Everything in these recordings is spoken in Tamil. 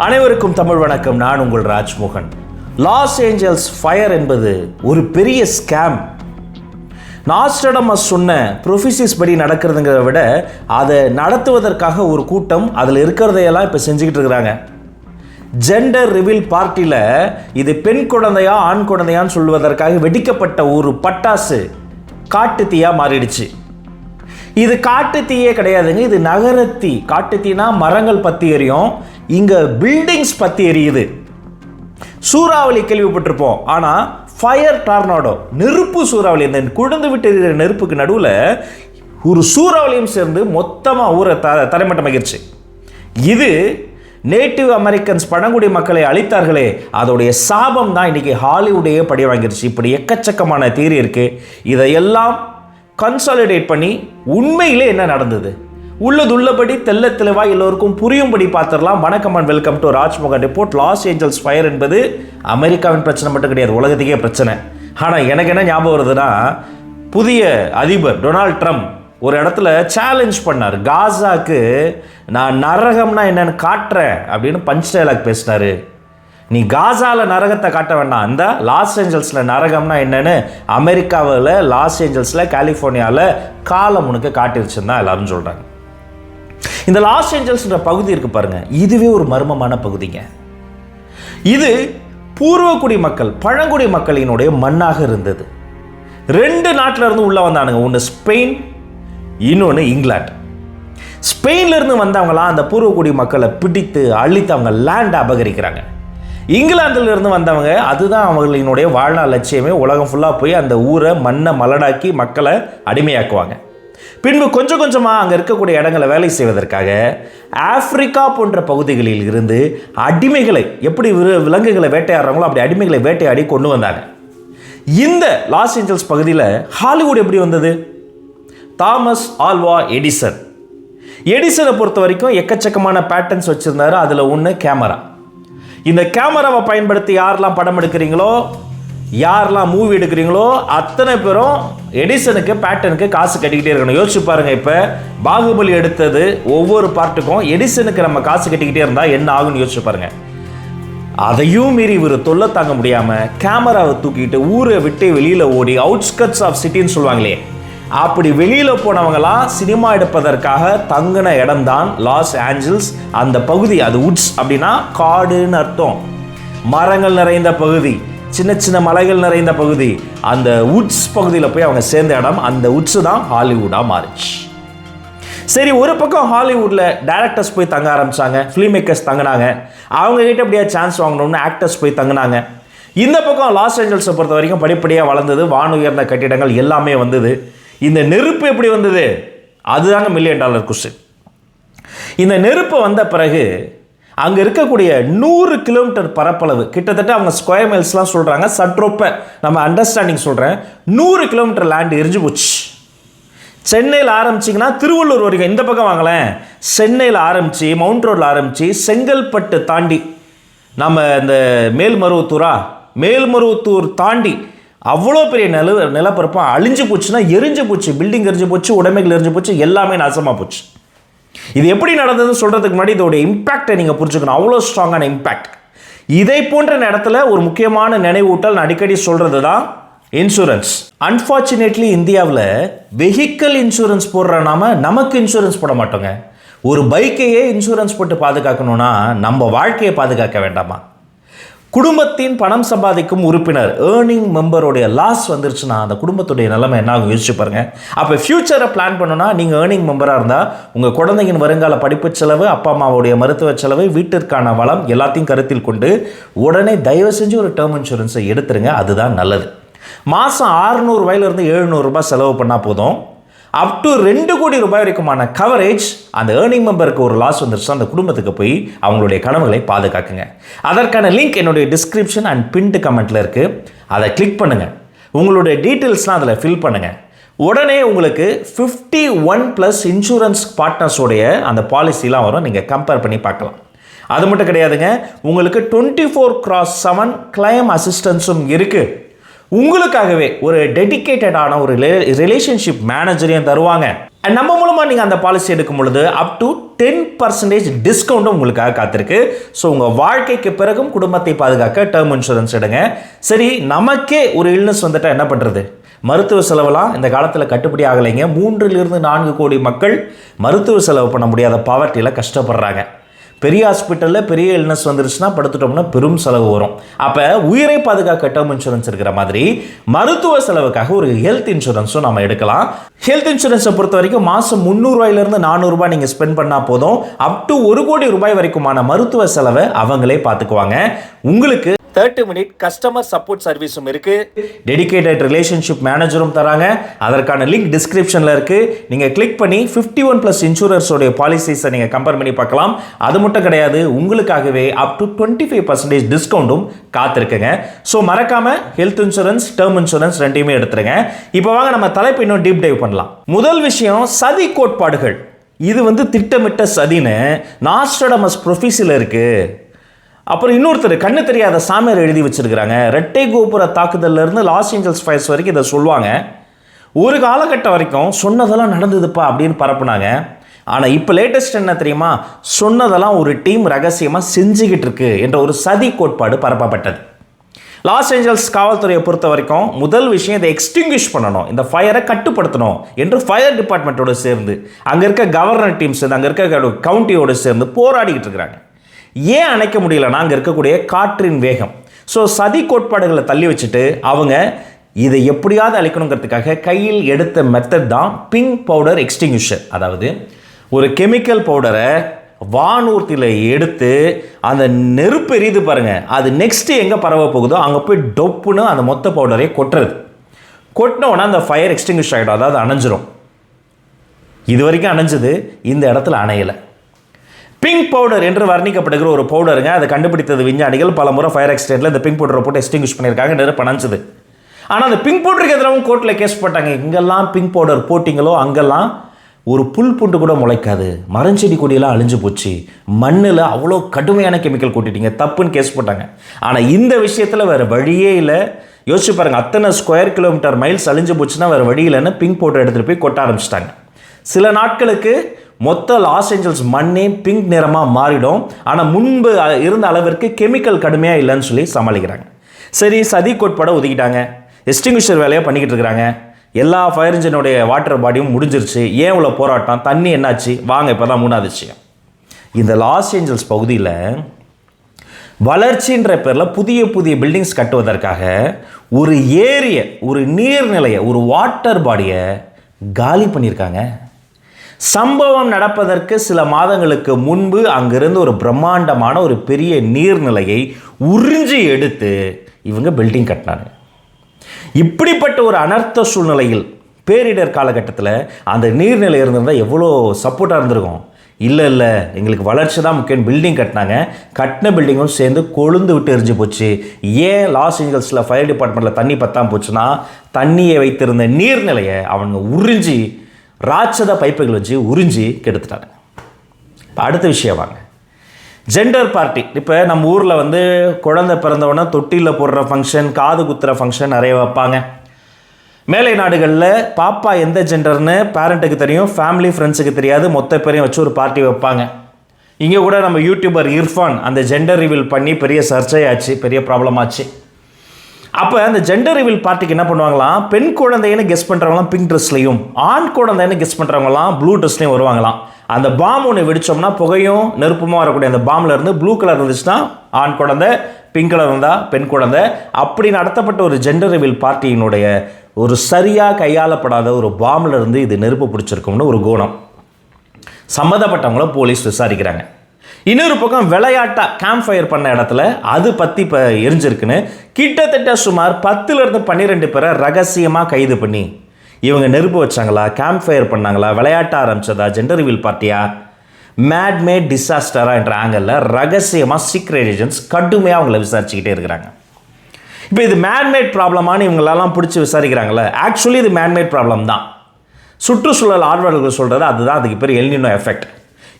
அனைவருக்கும் தமிழ் வணக்கம். நான் உங்கள் ராஜ்மோகன். லாஸ் ஏஞ்சல்ஸ் ஃபயர் என்பது ஒரு பெரிய ஸ்கேம். நாஸ்ட்ரடமஸ் சொன்ன ப்ரொஃபிசிஸ் படி நடக்கிறதுங்கிறத விட அதை நடத்துவதற்காக ஒரு கூட்டம் அதில் இருக்கிறதையெல்லாம் இப்போ செஞ்சுக்கிட்டு இருக்கிறாங்க. ஜெண்டர் ரிவீல் பார்ட்டியில் இது பெண் குழந்தையா ஆண் குழந்தையான்னு சொல்வதற்காக வெடிக்கப்பட்ட ஒரு பட்டாசு காட்டு தீயா மாறிடுச்சு. இது காட்டு தீயே கிடையாதுங்க, இது நகரத்தீ. காட்டு தீனா மரங்கள் பற்றி எரியும், இங்கே பில்டிங்ஸ் பற்றி எரியுது. சூறாவளி கேள்விப்பட்டிருப்போம், ஆனால் ஃபயர் டார்னாடோ, நெருப்பு சூறாவளி. இந்த குழந்து விட்டு எரிகிற நெருப்புக்கு நடுவில் ஒரு சூறாவளியும் சேர்ந்து மொத்தமாக ஊரை தரைமட்டமாகிருச்சு. இது நேட்டிவ் அமெரிக்கன்ஸ் பழங்குடி மக்களை அழித்தார்களே, அதோடைய சாபம் தான் இன்னைக்கு ஹாலிவுட்டையே படி வாங்கிருச்சு. இப்படி எக்கச்சக்கமான தியரி இருக்கு. இதையெல்லாம் கன்சாலிடேட் பண்ணி உண்மையிலே என்ன நடந்தது உள்ளபடி தெல்ல தெளிவா எல்லோருக்கும் புரியும்படி பார்த்துடலாம். வணக்கம் and welcome to Rajmohan report. Los Angeles fire என்பது அமெரிக்காவின் பிரச்சனை மட்டும் கிடையாது, உலகத்துக்கே பிரச்சனை. ஆனால் எனக்கு என்ன ஞாபகம் வருதுன்னா, புதிய அதிபர் டொனால்ட் ட்ரம்ப் ஒரு இடத்துல சேலஞ்ச் பண்ணார். காசாக்கு நான் நரகம்னா என்னன்னு காட்டுறேன் அப்படின்னு பஞ்ச் டயலாக் பேசினாரு. நீ காசாவில் நரகத்தை காட்ட வேண்டாம், அந்த லாஸ் ஏஞ்சல்ஸில் நரகம்னா என்னன்னு அமெரிக்காவில் லாஸ் ஏஞ்சல்ஸில் கலிஃபோர்னியாவில் காலம் உனக்கு காட்டிருச்சுன்னு தான் எல்லாரும் சொல்கிறாங்க. இந்த லாஸ் ஏஞ்சல்ஸ்ன்ற பகுதி இருக்கு பாருங்க, இதுவே ஒரு மர்மமான பகுதிங்க. இது பூர்வக்குடி மக்கள் பழங்குடி மக்களினுடைய மண்ணாக இருந்தது. ரெண்டு நாட்டில் இருந்து உள்ள வந்தானுங்க, ஒன்று ஸ்பெயின், இன்னொன்று இங்கிலாந்து. ஸ்பெயின்ல இருந்து வந்தவங்களாம் அந்த பூர்வக்குடி மக்களை பிடித்து அழித்து அவங்க லேண்ட் அபகரிக்கிறாங்க. இங்கிலாந்துல இருந்து வந்தவங்க, அதுதான் அவர்களினுடைய வாழ்நாள் லட்சியமே, உலகம் ஃபுல்லாக போய் அந்த ஊரை மண்ணை மலடாக்கி மக்களை அடிமையாக்குவாங்க. பின்பு கொஞ்சம் கொஞ்சமாக அங்கே இருக்கக்கூடிய இடங்களை வேலை செய்வதற்காக ஆப்பிரிக்கா போன்ற பகுதிகளில் இருந்து அடிமைகளை, எப்படி விலங்குகளை வேட்டையாடுறாங்களோ அப்படி அடிமைகளை வேட்டையாடி கொண்டு வந்தாங்க. இந்த லாஸ் ஏஞ்சல்ஸ் பகுதியில் ஹாலிவுட் எப்படி வந்தது? Thomas Alva Edison. எடிசனை பொறுத்த வரைக்கும் எக்கச்சக்கமான பேட்டர்ன்ஸ் வச்சுருந்தாரு. அதில் ஒன்று கேமரா. இந்த கேமராவை பயன்படுத்தி யாரெல்லாம் படம் எடுக்கிறீங்களோ, யாரெல்லாம் மூவி எடுக்கிறீங்களோ, அத்தனை பேரும் எடிசனுக்கு பேட்டனுக்கு காசு கட்டிக்கிட்டே இருக்கணும். யோசிச்சு பாருங்க, இப்போ பாகுபலி எடுத்தது ஒவ்வொரு பார்ட்டுக்கும் எடிசனுக்கு நம்ம காசு கட்டிக்கிட்டே இருந்தால் என்ன ஆகும்னு யோசிச்சு பாருங்க. அதையும் மீறி இவர் தொல்லை தாங்க முடியாமல் கேமராவை தூக்கிட்டு ஊரை விட்டு வெளியில் ஓடி அவுட்ஸ்கட்ஸ் ஆஃப் சிட்டின்னு சொல்லுவாங்களே, அப்படி வெளியில் போனவங்களாம் சினிமா எடுப்பதற்காக தங்கின இடம்தான் லாஸ் ஏஞ்சல்ஸ். அந்த பகுதி, அது உட்ஸ் அப்படின்னா காடுன்னு அர்த்தம். மரங்கள் நிறைந்த பகுதி, சின்ன சின்ன மலைகள் நிறைந்த பகுதி. அந்த உட்ஸ் பகுதியில் போய் அவங்க சேர்ந்த இடம், அந்த உட்ஸ் தான் ஹாலிவுட்டாக மாறிச்சு. சரி, ஒரு பக்கம் ஹாலிவுட்டில் டைரக்டர்ஸ் போய் தங்க ஆரம்பித்தாங்க, ஃபிலிம் மேக்கர்ஸ் தங்கினாங்க. அவங்க கிட்ட எப்படியா சான்ஸ் வாங்கணும்னு ஆக்டர்ஸ் போய் தங்கினாங்க. இந்த பக்கம் லாஸ் ஏஞ்சல்ஸை பொறுத்த வரைக்கும் படிப்படியாக வளர்ந்தது, வானுயர்ந்த கட்டிடங்கள் எல்லாமே வந்தது. இந்த நெருப்பு எப்படி வந்தது? அதுதாங்க $1 மில்லியன் கொஸ்டின். இந்த நெருப்பு வந்த பிறகு அங்கே இருக்கக்கூடிய 100 கிலோமீட்டர் பரப்பளவு, கிட்டத்தட்ட அவங்க ஸ்கொயர் மைல்ஸ்லாம் சொல்கிறாங்க, சற்றொப்ப நம்ம அண்டர்ஸ்டாண்டிங் சொல்கிறேன், 100 கிலோமீட்டர் லேண்ட் எரிஞ்சு போச்சு. சென்னையில் ஆரம்பிச்சிங்கன்னா திருவள்ளூர் வரைக்கும், இந்த பக்கம் வாங்கலேன், சென்னையில் ஆரம்பித்து மவுண்ட் ரோடில் ஆரம்பித்து செங்கல்பட்டு தாண்டி நம்ம இந்த மேல்மருவத்தூர் தாண்டி அவ்வளோ பெரிய நிலப்பரப்பாக அழிஞ்சு போச்சுன்னா, எரிஞ்சு போச்சு. பில்டிங் எரிஞ்சு போச்சு, உடைமைகள் எரிஞ்சு போச்சு, எல்லாமே நாசமாக போச்சு. இது எப்படி நடந்ததுன்னு சொல்கிறதுக்கு முன்னாடி இதோடைய இம்பேக்டை நீங்கள் புரிஞ்சுக்கணும். அவ்வளோ ஸ்ட்ராங்கான இம்பேக்ட். இதை போன்ற இடத்துல ஒரு முக்கியமான நினைவூட்டல் நான் அடிக்கடி சொல்கிறது தான் இன்சூரன்ஸ். அன்ஃபார்ச்சுனேட்லி இந்தியாவில் வெஹிக்கல் இன்சூரன்ஸ் போடுற நமக்கு இன்சூரன்ஸ் போட மாட்டோங்க. ஒரு பைக்கையே இன்சூரன்ஸ் போட்டு பாதுகாக்கணும்னா நம்ம வாழ்க்கையை பாதுகாக்க வேண்டாமா? குடும்பத்தின் பணம் சம்பாதிக்கும் உறுப்பினர் ஏர்னிங் மெம்பருடைய லாஸ் வந்துருச்சுன்னா அந்த குடும்பத்துடைய நிலைமை என்ன ஆகும் யோசிச்சு பாருங்க. அப்போ ஃபியூச்சரை பிளான் பண்ணணும்னா நீங்கள் ஏர்னிங் மெம்பராக இருந்தால் உங்கள் குழந்தையின் வருங்கால படிப்பு செலவு, அப்பா அம்மாவுடைய மருத்துவ செலவு, வீட்டிற்கான வளம் எல்லாத்தையும் கருத்தில் கொண்டு உடனே தயவு செஞ்சு ஒரு டேர்ம் இன்சூரன்ஸை எடுத்துருங்க. அதுதான் நல்லது. மாதம் $600 $700 செலவு பண்ணால் போதும். அப் டு $2 கோடி வரைக்குமான கவரேஜ். அந்த ஏர்னிங் மெம்பருக்கு ஒரு லாஸ் வந்துருச்சு, அந்த குடும்பத்துக்கு போய் அவங்களுடைய கனவுகளை பாதுகாக்குங்க. அதற்கான லிங்க் என்னுடைய டிஸ்கிரிப்ஷன் அண்ட் பின்டு கமெண்ட்டில் இருக்குது. அதை கிளிக் பண்ணுங்கள். உங்களுடைய டீட்டெயில்ஸ்லாம் அதில் ஃபில் பண்ணுங்கள். உடனே உங்களுக்கு 51+ இன்சூரன்ஸ் பார்ட்னர்ஸோடைய அந்த பாலிசிலாம் வரும், நீங்கள் கம்பேர் பண்ணி பார்க்கலாம். அது மட்டும் கிடையாதுங்க, உங்களுக்கு 24/7 கிளைம் அசிஸ்டன்ஸும் இருக்குது. உங்களுக்காகவே ஒரு டெடிகேட்டடான ஒரு ரிலேஷன்ஷிப் மேனேஜரையும் தருவாங்க. நம்ம மூலமாக நீங்கள் அந்த பாலிசி எடுக்கும் பொழுது அப் டு 10% டிஸ்கவுண்ட்டும் உங்களுக்காக காத்திருக்கு. ஸோ உங்கள் வாழ்க்கைக்கு பிறகும் குடும்பத்தை பாதுகாக்க டேர்ம் இன்சூரன்ஸ் எடுங்க. சரி, நமக்கே ஒரு இல்னஸ் வந்துட்டால் என்ன பண்ணுறது? மருத்துவ செலவுலாம் இந்த காலத்தில் கட்டுப்படி ஆகலைங்க. 3-4 கோடி மக்கள் மருத்துவ செலவு பண்ண முடியாத பாவர்ட்டியில் கஷ்டப்படுறாங்க. பெரிய ஹாஸ்பிட்டலில் பெரிய இல்னஸ் வந்துருச்சுன்னா படுத்துட்டோம்னா பெரும் செலவு வரும். அப்போ உயிரை பாதுகாக்க டேர்ம் இன்சூரன்ஸ் இருக்கிற மாதிரி மருத்துவ செலவுக்காக ஒரு ஹெல்த் இன்சூரன்ஸும் நம்ம எடுக்கலாம். ஹெல்த் இன்சூரன்ஸை பொறுத்த வரைக்கும் மாதம் 300 400 நீங்கள் ஸ்பெண்ட் பண்ணால் போதும். அப் டு 1 கோடி ரூபாய் வரைக்குமான மருத்துவ செலவை அவங்களே பார்த்துக்குவாங்க. உங்களுக்கு 30 மினிட் கஸ்டமர் சப்போர்ட் சர்வீஸும் இருக்கு. டெடிகேட்டட் ரிலேஷன்ஷிப் மேனேஜரும் தராங்க. அதற்கான லிங்க் டிஸ்கிரிப்ஷன்ல இருக்கு. நீங்க கிளிக் பண்ணி 51+ இன்சூரன்ஸோட பாலிசிஸை நீங்க கம்பேர் பண்ணி பார்க்கலாம். அது மட்டும் கிடையாது, உங்களுக்காகவே அப் டு 25% டிஸ்கவுண்ட்டும் காத்திருக்குங்க. ஸோ மறக்காம ஹெல்த் இன்சூரன்ஸ், டேர்ம் இன்சூரன்ஸ் ரெண்டையுமே எடுத்துருங்க. இப்போ வாங்க நம்ம தலைப்பு இன்னும் டீப் டைவ் பண்ணலாம். முதல் விஷயம், சதி கோட்பாடுகள். இது திட்டமிட்ட சதின்னு நாஸ்ட்ராடமஸ் ப்ரொஃபீஸில் இருக்கு. அப்புறம் இன்னொருத்தர் கண்ணு தெரியாத சாமியார் எழுதி வச்சிருக்கிறாங்க. ரெட்டை கோபுர தாக்குதல்ல இருந்து லாஸ் ஏஞ்சல்ஸ் ஃபயர்ஸ் வரைக்கும் இதை சொல்லுவாங்க. ஒரு காலகட்டம் வரைக்கும் சொன்னதெல்லாம் நடந்ததுப்பா அப்படின்னு பரப்புனாங்க. ஆனால் இப்போ லேட்டஸ்ட் என்ன தெரியுமா? சொன்னதெல்லாம் ஒரு டீம் ரகசியமாக செஞ்சுக்கிட்டு இருக்கு என்ற ஒரு சதி கோட்பாடு பரப்பப்பட்டது. லாஸ் ஏஞ்சல்ஸ் காவல்துறையை பொறுத்த வரைக்கும் முதல் விஷயம் இதை எக்ஸ்டிங்விஷ் பண்ணணும், இந்த ஃபயரை கட்டுப்படுத்தணும் என்று ஃபயர் டிபார்ட்மெண்ட்டோடு சேர்ந்து அங்கே இருக்க கவர்னர் டீம்ஸ், அங்கே இருக்க கவுண்டியோடு சேர்ந்து போராடிக்கிட்டு இருக்கிறாங்க. ஏன் அணைக்க முடியலன்னா அங்கே இருக்கக்கூடிய காற்றின் வேகம். ஸோ சதி கோட்பாடுகளை தள்ளி வச்சுட்டு அவங்க இதை எப்படியாவது அழிக்கணுங்கிறதுக்காக கையில் எடுத்த மெத்தட் தான் பிங்க் பவுடர் எக்ஸ்டிங்விஷர். அதாவது ஒரு கெமிக்கல் பவுடரை வானூர்த்தியில் எடுத்து அந்த நெருப்பு எரியுது பாருங்க, அது நெக்ஸ்ட் எங்கே பரவ போகுதோ அங்கே போய் டொப்புன்னு அந்த மொத்த பவுடரை கொட்டுறது. கொட்டினோன்னா அந்த ஃபயர் எக்ஸ்டிங்விஷ் ஆகிடும், அதாவது அணைஞ்சிரும். இது வரைக்கும் அணைஞ்சது, இந்த இடத்துல அணையலை. பிங்க் பவுடர் என்று வர்ணிக்கப்படுகிற ஒரு பவுடருங்க. அதை கண்டுபிடித்தது விஞ்ஞானிகள். பல முறை ஃபயர் ஆக்சிடென்ட்ல இந்த பிங்க் பவுடரை போட்டு எக்ஸ்டிங்விஷ் பண்ணியிருக்காங்க, நெருப்பு அணைஞ்சது. ஆனால் அந்த பிங்க் பவுடருக்கு எதிராகவும் கோர்ட்டில் கேஸ் போட்டாங்க. இங்கெல்லாம் பிங்க் பவுடர் போட்டிங்களோ அங்கெல்லாம் ஒரு புல் பூண்டு கூட முளைக்காது, மரஞ்செடி கொடியெல்லாம் அழிஞ்சு போச்சு, மண்ணில் அவ்வளோ கடுமையான கெமிக்கல் கூட்டிட்டீங்க, தப்புன்னு கேஸ் போட்டாங்க. ஆனால் இந்த விஷயத்தில் வேறு வழியே இல்லை. யோசிச்சு பாருங்கள், அத்தனை ஸ்கொயர் கிலோமீட்டர் மைல்ஸ் அழிஞ்சு போச்சுன்னா வேறு வழி இல்லைன்னு பிங்க் பவுடர் எடுத்துகிட்டு போய் கொட்ட ஆரம்பிச்சிட்டாங்க. சில நாட்களுக்கு மொத்த லாஸ் ஏஞ்சல்ஸ் மண்ணே பிங்க் நிறமாக மாறிடும். ஆனால் முன்பு இருந்த அளவிற்கு கெமிக்கல் கடுமையாக இல்லைன்னு சொல்லி சமாளிக்கிறாங்க. சரி, சதி கோட்பாடை ஒதுக்கிட்டாங்க, எக்ஸ்டிங்விஷர் வேலையை பண்ணிக்கிட்டு இருக்கிறாங்க. எல்லா ஃபயர் இன்ஜினுடைய வாட்டர் பாடியும் முடிஞ்சிருச்சு. ஏன் இவ்வளோ போராட்டம், தண்ணி என்னாச்சு? வாங்க இப்போ தான் 3வது விஷயம். இந்த லாஸ் ஏஞ்சல்ஸ் பகுதியில் வளர்ச்சின்ற பேரில் புதிய புதிய பில்டிங்ஸ் கட்டுவதற்காக ஒரு ஏரியை, ஒரு நீர்நிலையை, ஒரு வாட்டர் பாடியை காலி பண்ணியிருக்காங்க. சம்பவம் நடப்பதற்கு சில மாதங்களுக்கு முன்பு அங்கிருந்து ஒரு பிரம்மாண்டமான ஒரு பெரிய நீர்நிலையை உறிஞ்சி எடுத்து இவங்க பில்டிங் கட்டினாங்க. இப்படிப்பட்ட ஒரு அனர்த்த சூழ்நிலையில் பேரிடர் காலகட்டத்தில் அந்த நீர்நிலை இருந்திருந்தால் எவ்வளோ சப்போர்ட்டாக இருந்திருக்கும். இல்லை எங்களுக்கு வளர்ச்சி தான் முக்கியம், பில்டிங் கட்டினாங்க. கட்டின பில்டிங்கும் சேர்ந்து கொழுந்து விட்டு எரிஞ்சு போச்சு. ஏன் லாஸ் ஏஞ்சல்ஸில் ஃபயர் டிபார்ட்மெண்ட்டில் தண்ணி பத்தாமல் போச்சுன்னா தண்ணியை வைத்திருந்த நீர்நிலையை அவங்க உறிஞ்சி ராட்சத பைப்புகள் வச்சு உறிஞ்சி கெடுத்துட்டாங்க. இப்போ அடுத்த விஷயம் வாங்க, ஜெண்டர் பார்ட்டி. இப்போ நம்ம ஊரில் குழந்தை பிறந்தவொடனே தொட்டியில் போடுற ஃபங்க்ஷன், காது குத்துற ஃபங்க்ஷன் நிறைய வைப்பாங்க. மேலை நாடுகளில் பாப்பா எந்த ஜெண்டர்னு பேரண்ட்டுக்கு தெரியும், ஃபேமிலி ஃப்ரெண்ட்ஸுக்கு தெரியாது, மொத்த பேரையும் வச்சு ஒரு பார்ட்டி வைப்பாங்க. இங்கே கூட நம்ம யூடியூபர் இர்ஃபான் அந்த ஜெண்டர் ரிவீல் பண்ணி பெரிய சர்ச்சையாச்சு, பெரிய ப்ராப்ளம் ஆச்சு. அப்போ அந்த ஜெண்டர் ரிவீல் பார்ட்டிக்கு என்ன பண்ணுவாங்களாம், பெண் குழந்தைன்னு கெஸ் பண்ணுறவங்களாம் பிங்க் ட்ரெஸ்லையும், ஆண் குழந்தைன்னு கெஸ் பண்ணுறவங்களாம் ப்ளூ ட்ரெஸ்லையும் வருவாங்களாம். அந்த பாம் ஒன்று வெடித்தோம்னா புகையும் நெருப்புமாக வரக்கூடிய அந்த பாம்பில் இருந்து ப்ளூ கலர் இருந்துச்சுன்னா ஆண் குழந்தை, பிங்க் கலர் இருந்தால் பெண் குழந்தை. அப்படி நடத்தப்பட்ட ஒரு ஜெண்டர் ரிவீல் பார்ட்டியினுடைய ஒரு சரியாக கையாளப்படாத ஒரு பாம்பில் இருந்து இது நெருப்பு பிடிச்சிருக்கும்னு ஒரு கோணம். சம்மந்தப்பட்டவங்கள போலீஸ் விசாரிக்கிறாங்க. இன்னொரு பக்கம் விளையாட்டாக கேம்ப் ஃபயர் பண்ண இடத்துல அது பற்றி இப்போ எரிஞ்சிருக்குன்னு கிட்டத்தட்ட சுமார் 10-12 பேரை ரகசியமாக கைது பண்ணி இவங்க நெருப்பு வச்சாங்களா, கேம்ப் ஃபயர் பண்ணாங்களா, விளையாட்ட ஆரம்பிச்சதா, ஜெண்டர் ரிவீல் பார்ட்டியா, மேட் மேட் டிசாஸ்டரா என்ற ஆங்கிளில் ரகசியமாக சீக்ரெட் ஏஜென்ட்ஸ் கடுமையாக அவங்கள விசாரிச்சுக்கிட்டே இருக்கிறாங்க. இப்போ இது மேன்மேட் ப்ராப்ளமானு இவங்களெல்லாம் பிடிச்சி விசாரிக்கிறாங்களே, ஆக்சுவலி இது மேன்மேட் ப்ராப்ளம் தான். சுற்றுச்சூழல் ஆர்வலர்கள் சொல்கிறது அதுதான், அதுக்கு பேர் எல் நினோ எஃபெக்ட்.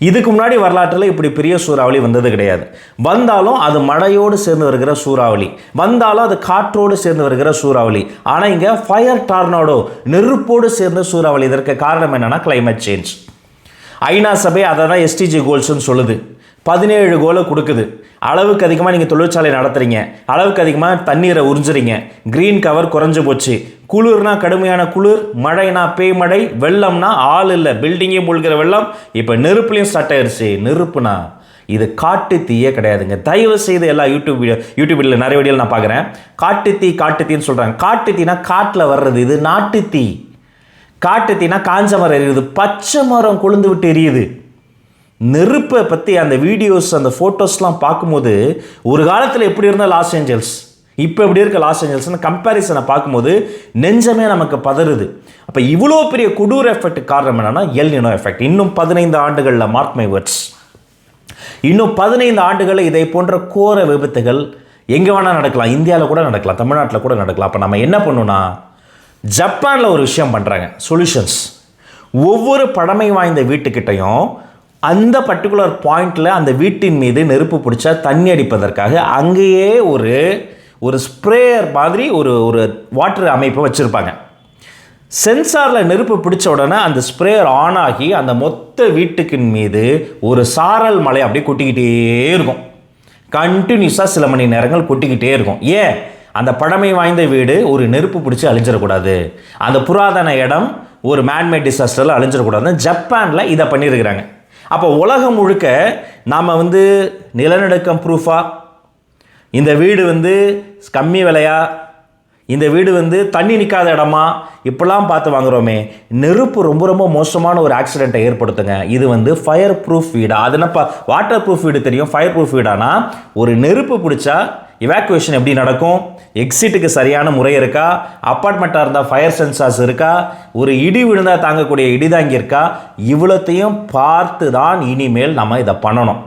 இதுக்கு முன்னாடி வரலாற்றில் இப்படி பெரிய சூறாவளி வந்தது கிடையாது. வந்தாலும் அது மழையோடு சேர்ந்து வருகிற சூறாவளி, வந்தாலும் அது காற்றோடு சேர்ந்து வருகிற சூறாவளி. ஆனால் இங்கே ஃபயர் டார்னாடோ, நெருப்போடு சேர்ந்த சூறாவளி. இதற்கு காரணம் என்னன்னா கிளைமேட் சேஞ்ச். ஐநா சபை அதை தான் எஸ்டிஜி கோல்ஸ்ன்னு சொல்லுது. 17 கோலை கொடுக்குது. அளவுக்கு அதிகமாக நீங்கள் தொழிற்சாலை நடத்துகிறீங்க, அளவுக்கு அதிகமாக தண்ணீரை உறிஞ்சுறீங்க, க்ரீன் கவர் குறைஞ்சு போச்சு, குளிர்னா கடுமையான குளிர், மழைனா பேய்மழை, வெள்ளம்னா ஆள் இல்லை பில்டிங்கே மூழ்கிற வெள்ளம், இப்போ நெருப்புலையும் ஸ்டார்ட் ஆயிடுச்சு. நெருப்புனா இது காட்டு தீயே கிடையாதுங்க. தயவு செய்து எல்லா யூடியூபில் நிறைய வீடியோவில் நான் பார்க்குறேன், காட்டு தீன்னு சொல்கிறாங்க. காட்டு தீனா காட்டில் வர்றது, இது நாட்டு தீ. காட்டு தீனா காஞ்ச மரம் எரியுது, பச்சை மரம் கொழுந்து விட்டு எரியுது. நெருப்பை பற்றி அந்த வீடியோஸ், அந்த ஃபோட்டோஸ்லாம் பார்க்கும்போது ஒரு காலத்தில் எப்படி இருந்தால் லாஸ் ஏஞ்சல்ஸ், இப்போ எப்படி இருக்க லாஸ் ஏஞ்சல்ஸ்னு கம்பேரிசனை பார்க்கும்போது நெஞ்சமே நமக்கு பதறுது. அப்போ இவ்வளோ பெரிய கொடூர எஃபெக்ட் காரணம் என்னன்னா எல் நினோ எஃபெக்ட். இன்னும் 15 ஆண்டுகளில், மார்க் மை வேர்ட்ஸ், இன்னும் 15 ஆண்டுகளில் இதை போன்ற கோர விபத்துகள் எங்கே வேணால் நடக்கலாம். இந்தியாவில் கூட நடக்கலாம், தமிழ்நாட்டில் கூட நடக்கலாம். அப்போ நம்ம என்ன பண்ணணும்னா, ஜப்பானில் ஒரு விஷயம் பண்ணுறாங்க, சொல்யூஷன்ஸ். ஒவ்வொரு பழமை வாய்ந்த வீட்டுக்கிட்டையும் அந்த பர்டிகுலர் பாயிண்டில் அந்த வீட்டின் மீது நெருப்பு பிடிச்சா தண்ணி அடிப்பதற்காக அங்கேயே ஒரு ஸ்ப்ரேயர் மாதிரி ஒரு வாட்டர் அமைப்பை வச்சுருப்பாங்க. சென்சாரில் நெருப்பு பிடிச்ச உடனே அந்த ஸ்ப்ரேயர் ஆன் ஆகி அந்த மொத்த வீட்டுக்கின் மீது ஒரு சாரல் மழை அப்படியே கொட்டிக்கிட்டே இருக்கும். கண்டினியூஸாக சில மணி நேரங்கள் கொட்டிக்கிட்டே இருக்கும். ஏன்? அந்த பழமை வாய்ந்த வீடு ஒரு நெருப்பு பிடிச்சி அழிஞ்சிடக்கூடாது, அந்த புராதன இடம் ஒரு மேன்மேட் டிசாஸ்டரில் அழிஞ்சிடக்கூடாதுன்னு ஜப்பானில் இதை பண்ணியிருக்கிறாங்க. அப்போ உலகம் முழுக்க நாம் நிலநடுக்கம் ப்ரூஃபாக, இந்த வீடு கம்மி விலையா, இந்த வீடு தண்ணி நிற்காத இடமா, இப்படிலாம் பார்த்து வாங்குகிறோமே. நெருப்பு ரொம்ப ரொம்ப மோசமான ஒரு ஆக்சிடெண்ட்டை ஏற்படுத்துங்க. இது ஃபயர் ப்ரூஃப் வீடா? அது என்னப்பா வாட்டர் ப்ரூஃப் வீடு தெரியும், ஃபயர் ப்ரூஃப் வீடானா ஒரு நெருப்பு பிடிச்சா இவாக்குவேஷன் எப்படி நடக்கும், எக்ஸிட்டுக்கு சரியான முறை இருக்கா, அப்பார்ட்மெண்ட்டாக இருந்தால் ஃபயர் சென்சார்ஸ் இருக்கா, ஒரு இடி விழுந்தால் தாங்கக்கூடிய இடிதாங்கி இருக்கா, இவ்வளோத்தையும் பார்த்து தான் இனிமேல் நம்ம இதை பண்ணணும்.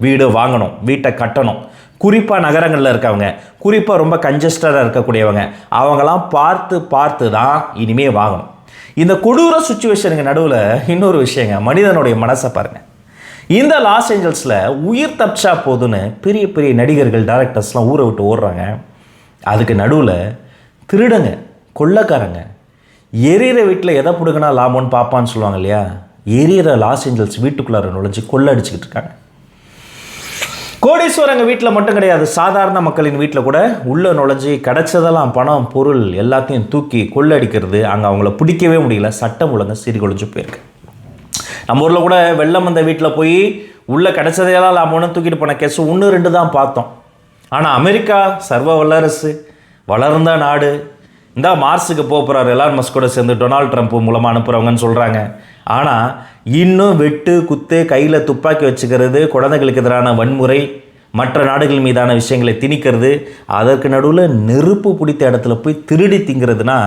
வீடு வாங்கணும், வீட்டை கட்டணும். குறிப்பாக நகரங்களில் இருக்கவங்க, குறிப்பாக ரொம்ப கன்ஜஸ்டடாக இருக்கக்கூடியவங்க, அவங்களாம் பார்த்து தான் இனிமேல் வாங்கணும். இந்த கொடூர சுச்சுவேஷனுக்கு நடுவில் இன்னொரு விஷயங்க, மனிதனுடைய மனசை பாருங்கள். இந்த லாஸ் ஏஞ்சல்ஸில் உயிர் தப்பிச்சா போதுன்னு பெரிய பெரிய நடிகர்கள், டைரக்டர்ஸ்லாம் ஊரை விட்டு ஓடுறாங்க. அதுக்கு நடுவில் திருடங்க, கொள்ளைக்காரங்க, எரியிற வீட்டில் எதை பிடுங்கினா லாபம்னு பார்ப்பான்னு சொல்லுவாங்க இல்லையா, எரியிற லாஸ் ஏஞ்சல்ஸ் வீட்டுக்குள்ளார நுழைஞ்சு கொள்ளை அடிச்சுக்கிட்டு இருக்காங்க. கோடீஸ்வரங்க வீட்டில் மட்டும் கிடையாது, சாதாரண மக்களின் வீட்டில் கூட உள்ளே நுழைஞ்சி கிடைச்சதெல்லாம் பணம் பொருள் எல்லாத்தையும் தூக்கி கொள்ளடிக்கிறது. அங்கே அவங்கள பிடிக்கவே முடியல, சட்டம் ஒழுங்கு சீர்குலைஞ்சு போயிருக்கு. நம்ம ஊரில் கூட வெள்ளம் வந்த வீட்டில் போய் உள்ளே கிடைச்சதையெல்லாம் லாபம்னு தூக்கிட்டு போன கேஸ் 1-2 தான் பார்த்தோம். ஆனால் அமெரிக்கா சர்வ வல்லரசு, வளர்ந்த நாடு, இந்த மார்ஸுக்கு போகிறார் எலான் மஸ்கோட சேர்ந்து டொனால்ட் ட்ரம்ப் மூலமாக அனுப்புகிறவங்கன்னு சொல்கிறாங்க. ஆனால் இன்னும் வெட்டு குத்து, கையில் துப்பாக்கி வச்சுக்கிறது, குழந்தைகளுக்கு எதிரான வன்முறை, மற்ற நாடுகள் மீதான விஷயங்களை திணிக்கிறது, அதற்கு நடுவில் நெருப்பு பிடித்த இடத்துல போய் திருடி திங்கிறதுனா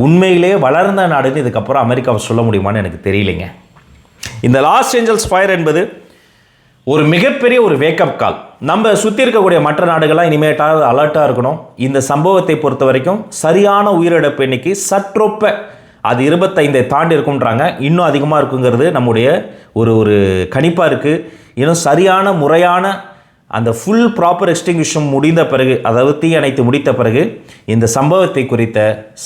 உண்மையிலே வளர்ந்த நாடுன்னு இதுக்கப்புறம் அமெரிக்காவை சொல்ல முடியுமான்னு எனக்கு தெரியலைங்க. இந்த லாஸ் ஏஞ்சல்ஸ் ஃபயர் என்பது ஒரு மிகப்பெரிய ஒரு வேக்கப் கால். நம்ம சுற்றி இருக்கக்கூடிய மற்ற நாடுகள்லாம் இனிமேட்டாவது அலர்ட்டாக இருக்கணும். இந்த சம்பவத்தை பொறுத்த வரைக்கும் சரியான உயிரிழப்பு எண்ணிக்கை சற்றொப்ப அது 25 தாண்டி இருக்கும்ன்றாங்க. இன்னும் அதிகமாக இருக்குங்கிறது நம்முடைய ஒரு கணிப்பாக இருக்குது. இன்னும் சரியான முறையான அந்த ஃபுல் ப்ராப்பர் எக்ஸ்டிங்விஷன் முடிந்த பிறகு, அதாவது தீ அணைத்து முடித்த பிறகு, இந்த சம்பவத்தை குறித்த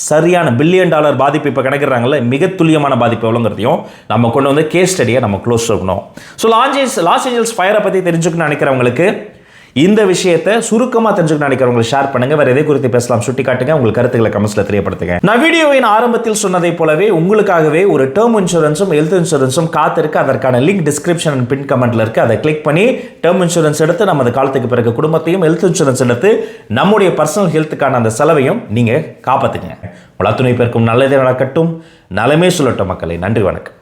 சரியான $1 பில்லியன் பாதிப்பு இப்போ கணக்கிடுறாங்கல்ல, மிக துல்லியமான பாதிப்பு எவ்வளோங்கிறதையும் நம்ம கொண்டு கேஸ் ஸ்டடியை நம்ம க்ளோஸ் பண்ணணும். ஸோ லாஸ் ஏஞ்சல்ஸ் ஃபயரை பற்றி தெரிஞ்சுக்கணும்னு நினைக்கிறவங்களுக்கு, இந்த விஷயத்தை சுருக்கமாக தெரிஞ்சுக்கணும்னு நினைக்கிறவங்களுக்கு ஷேர் பண்ணுங்கள். வேறு எதை குறித்து பேசலாம் சுட்டி காட்டுங்க, உங்கள் கருத்துக்களை கமெண்ட்ஸில் தெரியப்படுத்துங்க. நான் வீடியோவின் ஆரம்பத்தில் சொன்னதை போலவே உங்களுக்காகவே ஒரு டேர்ம் இன்சூரன்ஸும் ஹெல்த் இன்சூரன்ஸும் காத்திருக்கு. அதற்கான லிங்க் டிஸ்கிரிப்ஷன் அண்ட் பின் கமெண்ட்டில் இருக்குது. அதை கிளிக் பண்ணி டேர்ம் இன்சூரன்ஸ் எடுத்து நமது காலத்துக்கு பிறகு குடும்பத்தையும், ஹெல்த் இன்சூரன்ஸ் எடுத்து நம்முடைய பர்சனல் ஹெல்த்துக்கான அந்த செலவையும் நீங்கள் காப்பாற்றுங்க. உலக துணை பேருக்கும் நல்லதே நடக்கட்டும், நலமே சொல்லட்டும் மக்களை. நன்றி, வணக்கம்.